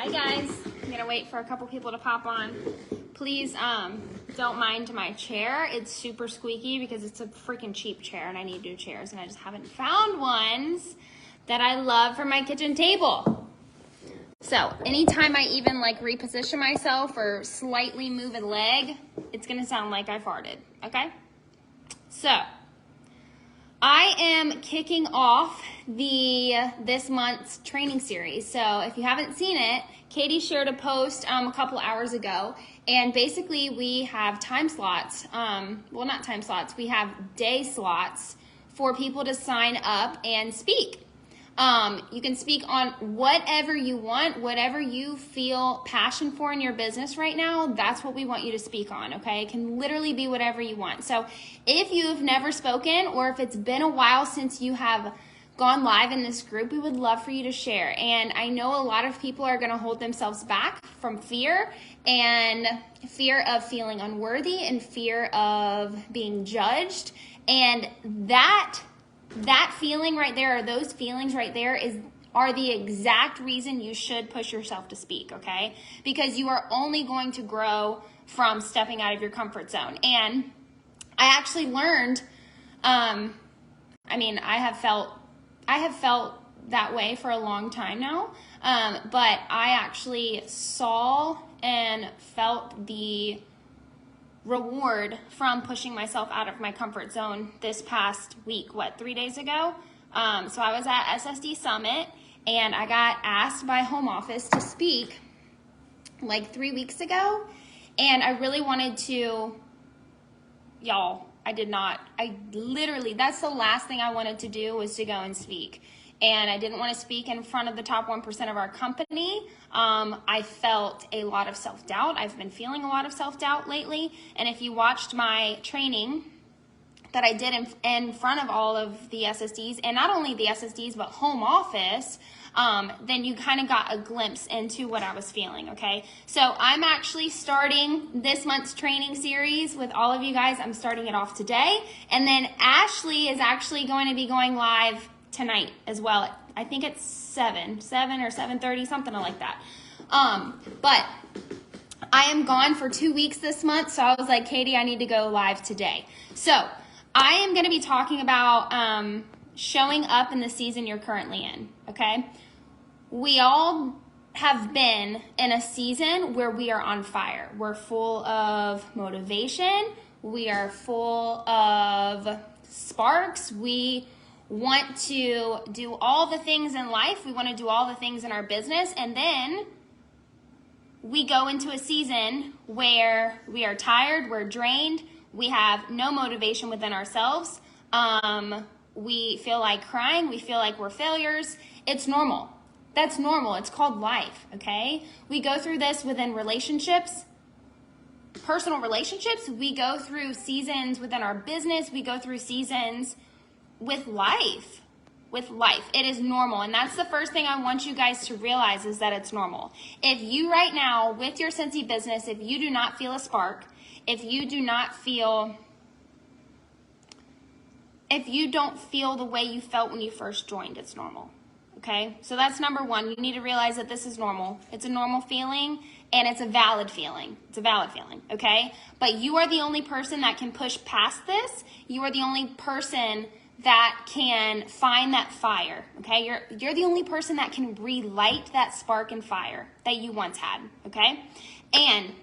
Hi guys, I'm gonna wait for a couple people to pop on. Please don't mind my chair. It's super squeaky because it's a freaking cheap chair and I need new chairs and I just haven't found ones that I love for my kitchen table. So anytime I even like reposition myself or slightly move a leg, it's gonna sound like I farted, okay? So I am kicking off this month's training series. So if you haven't seen it, Katie shared a post a couple hours ago, and basically we have time slots, well not time slots, we have day slots for people to sign up and speak. You can speak on whatever you want, whatever you feel passion for in your business right now, that's what we want you to speak on, okay? It can literally be whatever you want. So if you've never spoken or if it's been a while since you have gone live in this group, we would love for you to share. And I know a lot of people are gonna hold themselves back from fear of feeling unworthy and fear of being judged. And that feeling right there, or those feelings right there are the exact reason you should push yourself to speak, okay? Because you are only going to grow from stepping out of your comfort zone. And I actually learned, I have felt that way for a long time now, but I actually saw and felt the reward from pushing myself out of my comfort zone this past week, 3 days ago? So I was at SSD Summit and I got asked by home office to speak like 3 weeks ago. And I really wanted to, that's the last thing I wanted to do was to go and speak. And I didn't want to speak in front of the top 1% of our company. I felt a lot of self-doubt. I've been feeling a lot of self-doubt lately. And if you watched my training that I did in front of all of the SSDs, and not only the SSDs, but home office, then you kind of got a glimpse into what I was feeling, okay? So I'm actually starting this month's training series with all of you guys. I'm starting it off today. And then Ashley is actually going to be going live tonight as well. I think it's 7 or 7:30, something like that. But I am gone for 2 weeks this month, so I was like, Katie, I need to go live today. So I am going to be talking about showing up in the season you're currently in, okay? We all have been in a season where we are on fire. We're full of motivation. We are full of sparks. We want to do all the things in life. We want to do all the things in our business. And then we go into a season where we are tired, we're drained, we have no motivation within ourselves. We feel like crying, we feel like we're failures. It's normal. That's normal. It's called life, okay? We go through this within relationships, personal relationships. We go through seasons within our business. We go through seasons with life. It is normal. And that's the first thing I want you guys to realize is that it's normal. If you right now, with your Scentsy business, if you do not feel a spark, if you don't feel the way you felt when you first joined, it's normal. Okay? So that's number one. You need to realize that this is normal. It's a normal feeling and it's a valid feeling. Okay? But you are the only person that can push past this. You are the only person that can find that fire, okay? You're the only person that can relight that spark and fire that you once had, okay? And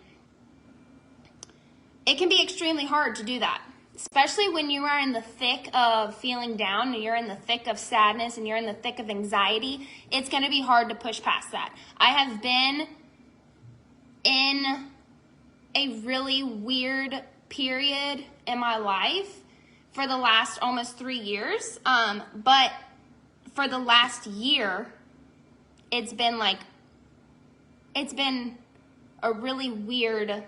it can be extremely hard to do that, especially when you are in the thick of feeling down and you're in the thick of sadness and you're in the thick of anxiety. It's going to be hard to push past that. I have been in a really weird period in my life for the last almost 3 years. But for the last year, it's been a really weird,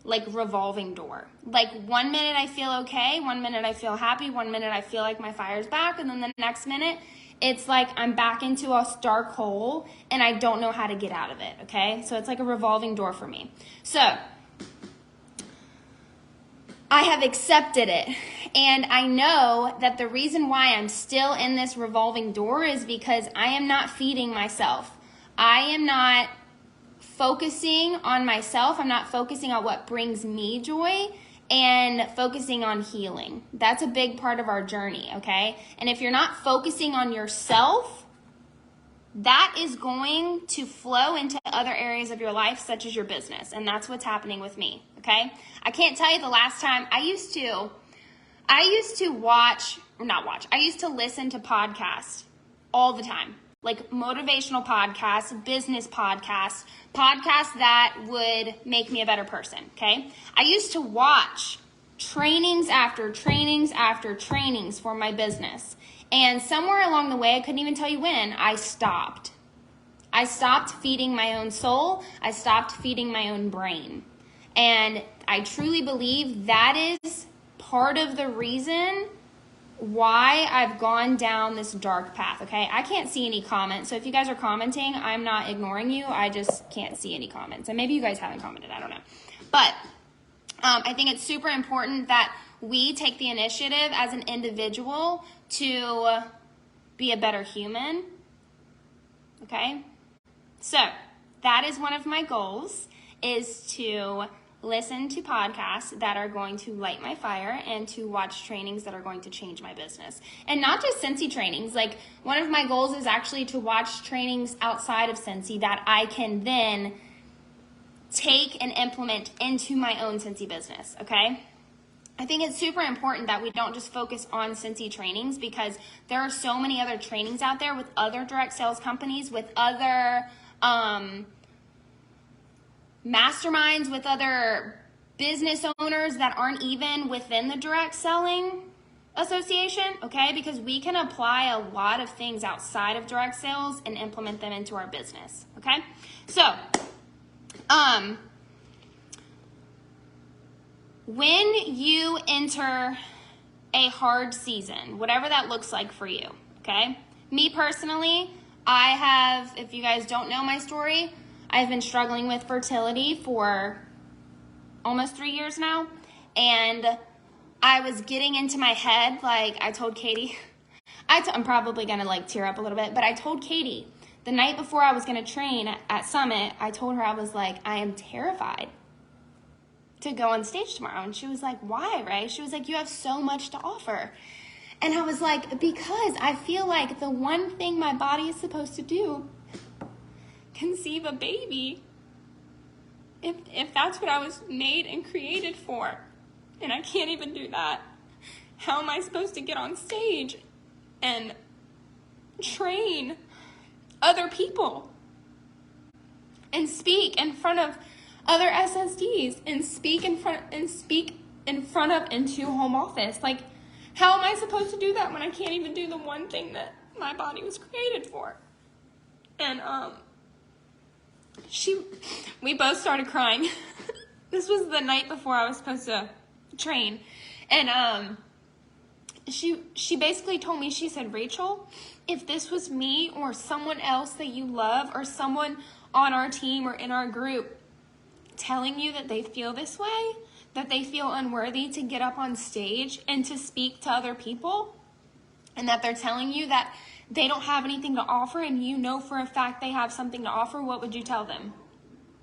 revolving door. 1 minute I feel okay, 1 minute I feel happy, 1 minute I feel like my fire's back, and then the next minute, it's like I'm back into a dark hole and I don't know how to get out of it, okay? So it's like a revolving door for me. So I have accepted it. And I know that the reason why I'm still in this revolving door is because I am not feeding myself. I am not focusing on myself. I'm not focusing on what brings me joy and focusing on healing. That's a big part of our journey, okay? And if you're not focusing on yourself, that is going to flow into other areas of your life, such as your business. And that's what's happening with me, okay? I can't tell you the last time I used to listen to podcasts all the time. Like motivational podcasts, business podcasts, podcasts that would make me a better person, okay? I used to watch trainings after trainings after trainings for my business. And somewhere along the way, I couldn't even tell you when, I stopped. I stopped feeding my own soul. I stopped feeding my own brain. And I truly believe that is part of the reason why I've gone down this dark path, okay? I can't see any comments, so if you guys are commenting, I'm not ignoring you. I just can't see any comments. And maybe you guys haven't commented, I don't know. But I think it's super important that we take the initiative as an individual to be a better human, okay? So that is one of my goals, is to listen to podcasts that are going to light my fire and to watch trainings that are going to change my business. And not just Scentsy trainings. Like, one of my goals is actually to watch trainings outside of Scentsy that I can then take and implement into my own Scentsy business, okay? I think it's super important that we don't just focus on Scentsy trainings, because there are so many other trainings out there with other direct sales companies, with other masterminds, with other business owners that aren't even within the direct selling association, okay? Because we can apply a lot of things outside of direct sales and implement them into our business, okay? So, when you enter a hard season, whatever that looks like for you, okay? Me personally, I have, if you guys don't know my story, I've been struggling with fertility for almost 3 years now, and I was getting into my head, like I told Katie, I'm probably going to like tear up a little bit, but I told Katie the night before I was going to train at Summit, I told her, I was like, I am terrified to go on stage tomorrow. And she was like, why, Ray? She was like, you have so much to offer. And I was like, because I feel like the one thing my body is supposed to do, conceive a baby, if that's what I was made and created for, and I can't even do that, how am I supposed to get on stage and train other people and speak in front of other SSDs and speak in front of into home office? Like, how am I supposed to do that when I can't even do the one thing that my body was created for? And we both started crying. This was the night before I was supposed to train, and she basically told me, she said, Rachel, if this was me or someone else that you love or someone on our team or in our group telling you that they feel this way, that they feel unworthy to get up on stage and to speak to other people, and that they're telling you that they don't have anything to offer and you know for a fact they have something to offer, what would you tell them?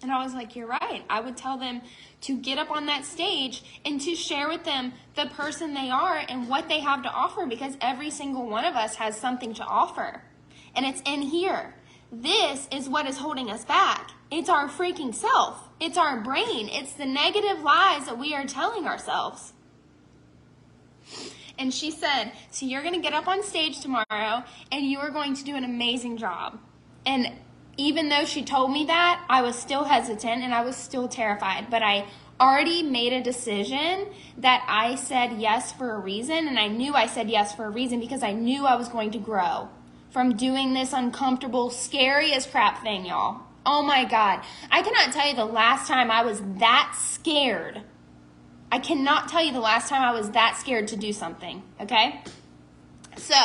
And I was like, you're right. I would tell them to get up on that stage and to share with them the person they are and what they have to offer, because every single one of us has something to offer. And it's in here. This is what is holding us back. It's our freaking self. It's our brain. It's the negative lies that we are telling ourselves. And she said, so you're going to get up on stage tomorrow and you are going to do an amazing job. And even though she told me that, I was still hesitant and I was still terrified. But I already made a decision that I said yes for a reason. And I knew I said yes for a reason because I knew I was going to grow from doing this uncomfortable, scary as crap thing, y'all. Oh my God. I cannot tell you the last time I was that scared. I cannot tell you the last time I was that scared to do something, okay? So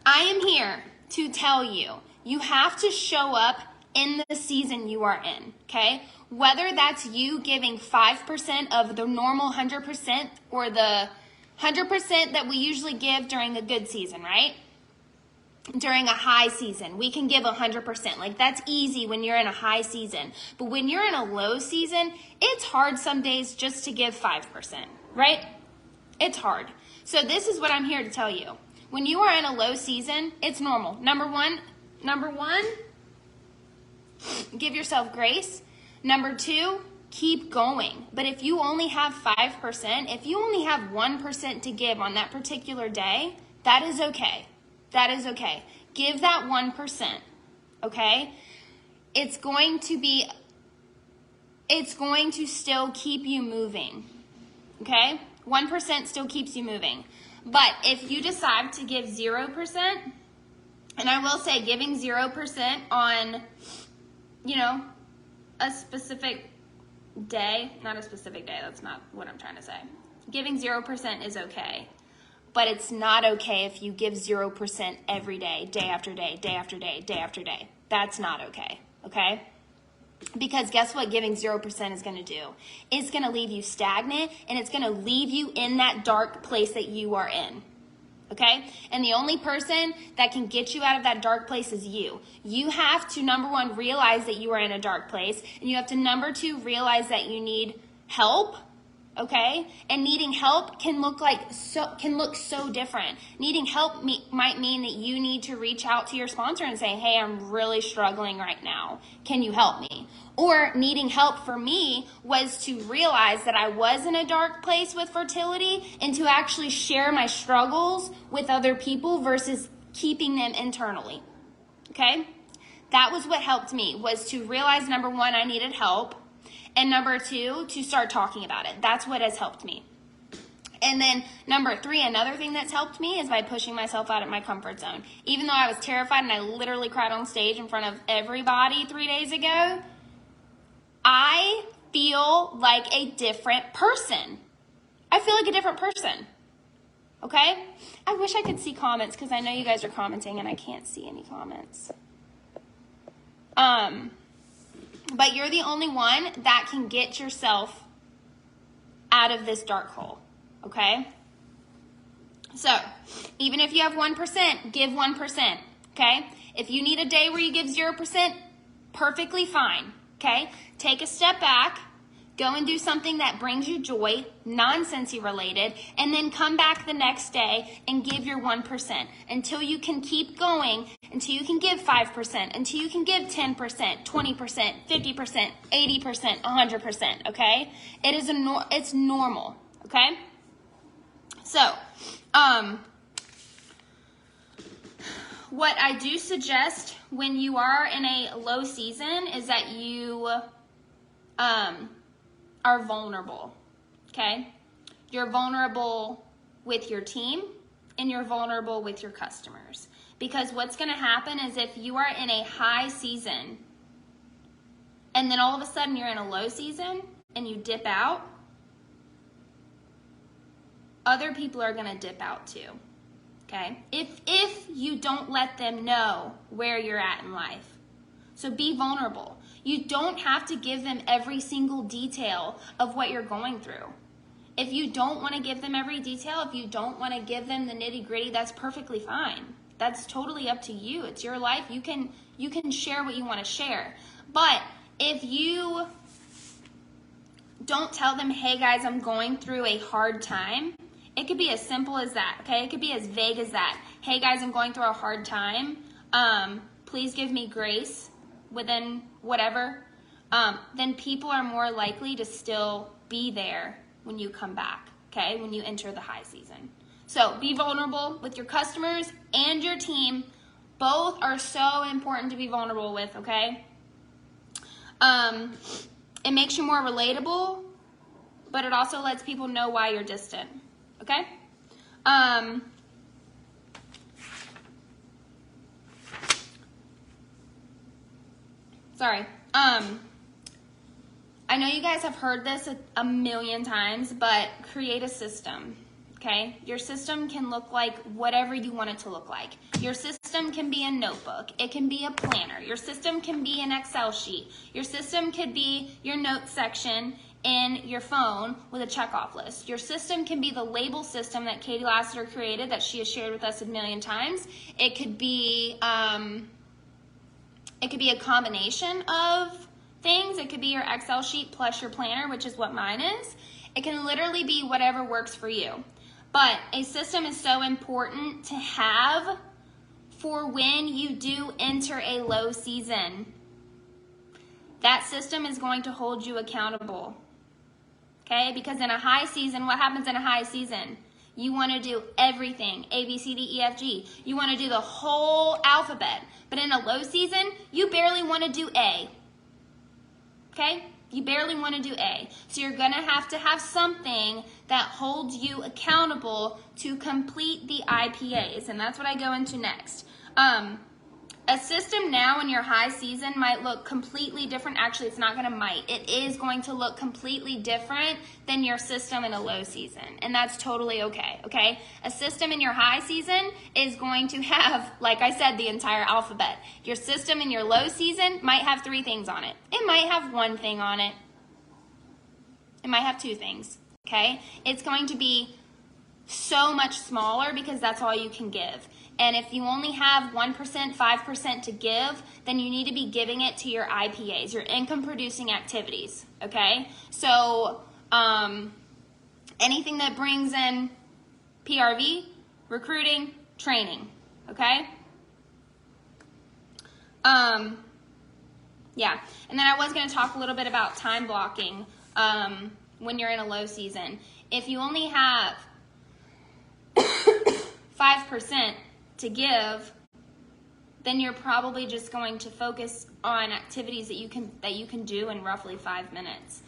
I am here to tell you, you have to show up in the season you are in, okay? Whether that's you giving 5% of the normal 100% or the 100% that we usually give during a good season, right? During a high season, we can give 100%. Like, that's easy when you're in a high season. But when you're in a low season, it's hard some days just to give 5%, right? It's hard. So this is what I'm here to tell you. When you are in a low season, it's normal. Number one, give yourself grace. Number two, keep going. But if you only have 5%, if you only have 1% to give on that particular day, that is okay. That is okay. Give that 1%, okay? It's going to still keep you moving, okay? 1% still keeps you moving. But if you decide to give 0%, and I will say giving 0% on, a specific day, not a specific day, that's not what I'm trying to say. Giving 0% is okay. But it's not okay if you give 0% every day, day after day, day after day, day after day. That's not okay, okay? Because guess what giving 0% is going to do? It's going to leave you stagnant, and it's going to leave you in that dark place that you are in, okay? And the only person that can get you out of that dark place is you. You have to, number one, realize that you are in a dark place, and you have to, number two, realize that you need help. Okay? And needing help can look so different. Needing help might mean that you need to reach out to your sponsor and say, hey, I'm really struggling right now. Can you help me? Or needing help for me was to realize that I was in a dark place with fertility and to actually share my struggles with other people versus keeping them internally. Okay? That was what helped me, was to realize, number one, I needed help. And number two, to start talking about it. That's what has helped me. And then number three, another thing that's helped me is by pushing myself out of my comfort zone. Even though I was terrified and I literally cried on stage in front of everybody 3 days ago, I feel like a different person. I feel like a different person. Okay? I wish I could see comments because I know you guys are commenting and I can't see any comments. But you're the only one that can get yourself out of this dark hole, okay? So, even if you have 1%, give 1%, okay? If you need a day where you give 0%, perfectly fine, okay? Take a step back, go and do something that brings you joy, non-Scentsy related, and then come back the next day and give your 1% until you can keep going, until you can give 5%, until you can give 10%, 20%, 50%, 80%, 100%, okay? It's normal, okay? So, what I do suggest when you are in a low season is that you, are vulnerable, okay? You're vulnerable with your team and you're vulnerable with your customers. Because what's going to happen is if you are in a high season and then all of a sudden you're in a low season and you dip out, other people are going to dip out too, okay? If you don't let them know where you're at in life. So be vulnerable. You don't have to give them every single detail of what you're going through. If you don't want to give them every detail, if you don't want to give them the nitty-gritty, that's perfectly fine. That's totally up to you. It's your life. You can share what you want to share. But if you don't tell them, hey guys, I'm going through a hard time, it could be as simple as that, okay? It could be as vague as that. Hey guys, I'm going through a hard time. Please give me grace within whatever, then people are more likely to still be there when you come back, okay, when you enter the high season. So be vulnerable with your customers and your team. Both are so important to be vulnerable with, okay? It makes you more relatable, but it also lets people know why you're distant, okay? Sorry. I know you guys have heard this a million times, but create a system, Okay, your system can look like whatever you want it to look like. Your system can be a notebook. It can be a planner. Your system can be an Excel sheet. Your system could be your notes section in your phone with a checkoff list. Your system can be the label system that Katie Lassiter created that she has shared with us a million times. It could be a combination of things. It could be your Excel sheet plus your planner, which is what mine is. It can literally be whatever works for you. But a system is so important to have for when you do enter a low season. That system is going to hold you accountable. Okay? Because in a high season, what happens in a high season? You want to do everything, A, B, C, D, E, F, G. You want to do the whole alphabet. But in a low season, you barely want to do A. Okay? You barely want to do A. So you're going to have something that holds you accountable to complete the IPAs. And that's what I go into next. A system now in your high season might look completely different. Actually, it's not going to might. It is going to look completely different than your system in a low season. And that's totally okay, okay? A system in your high season is going to have, like I said, the entire alphabet. Your system in your low season might have 3 things on it. It might have 1 thing on it. It might have 2 things, okay? It's going to be so much smaller because that's all you can give. And if you only have 1%, 5% to give, then you need to be giving it to your IPAs, your income producing activities, okay? So anything that brings in PRV, recruiting, training, okay? Yeah, and then I was going to talk a little bit about time blocking when you're in a low season. If you only have 5% to give, then you're probably just going to focus on activities that you can do in roughly 5 minutes.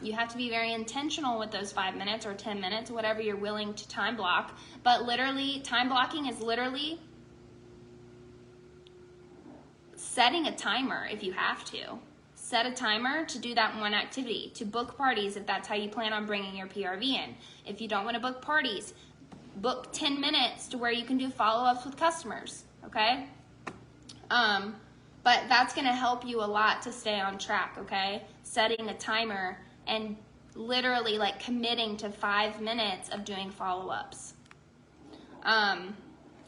You have to be very intentional with those 5 minutes or 10 minutes, whatever you're willing to time block. But literally, time blocking is literally setting a timer if you have to. Set a timer to do that one activity, to book parties if that's how you plan on bringing your PRV in. If you don't want to book parties, book 10 minutes to where you can do follow-ups with customers, okay? But that's going to help you a lot to stay on track, okay? Setting a timer and literally like committing to 5 minutes of doing follow-ups. And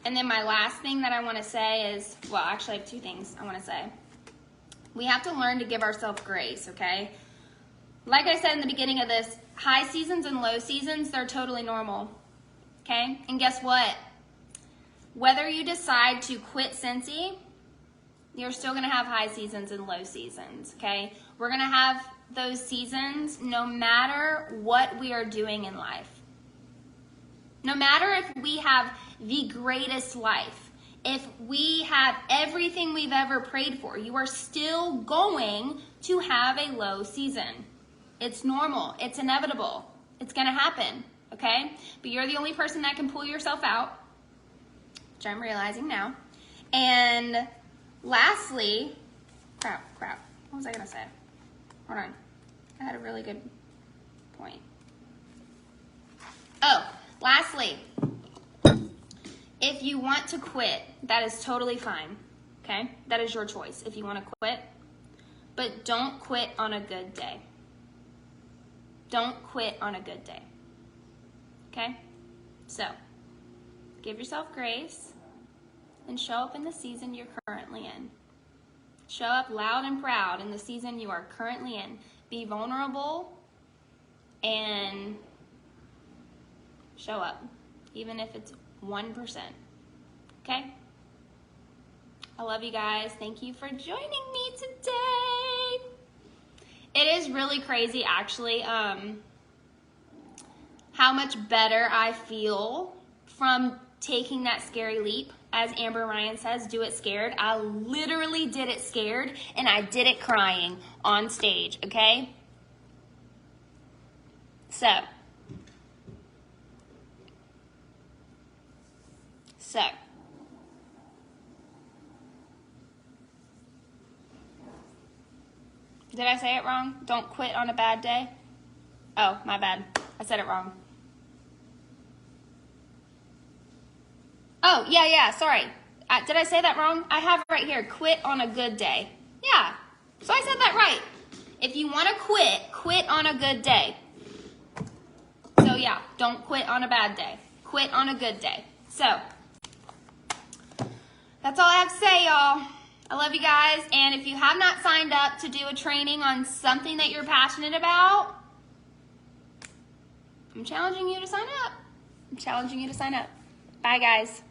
then my last thing that I want to say is, well, actually I have 2 things I want to say. We have to learn to give ourselves grace, okay? Like I said in the beginning of this, high seasons and low seasons, they're totally normal. Okay, and guess what? Whether you decide to quit Scentsy, you're still going to have high seasons and low seasons, okay? We're going to have those seasons no matter what we are doing in life. No matter if we have the greatest life, if we have everything we've ever prayed for, you are still going to have a low season. It's normal. It's inevitable. It's going to happen. Okay? But you're the only person that can pull yourself out, which I'm realizing now. And lastly, crap. What was I going to say? Hold on. I had a really good point. Oh, lastly, if you want to quit, that is totally fine. Okay? That is your choice if you want to quit. But don't quit on a good day. Don't quit on a good day. Okay? So, give yourself grace and show up in the season you're currently in. Show up loud and proud in the season you are currently in. Be vulnerable and show up, even if it's 1%. Okay? I love you guys. Thank you for joining me today. It is really crazy, actually, how much better I feel from taking that scary leap. As Amber Ryan says, do it scared. I literally did it scared, and I did it crying on stage, okay? So, did I say it wrong? Don't quit on a bad day? Oh, my bad. I said it wrong. Oh, yeah, sorry. Did I say that wrong? I have it right here, quit on a good day. Yeah, so I said that right. If you want to quit on a good day. So yeah, don't quit on a bad day. Quit on a good day. So, that's all I have to say, y'all. I love you guys, and if you have not signed up to do a training on something that you're passionate about, I'm challenging you to sign up. Bye, guys.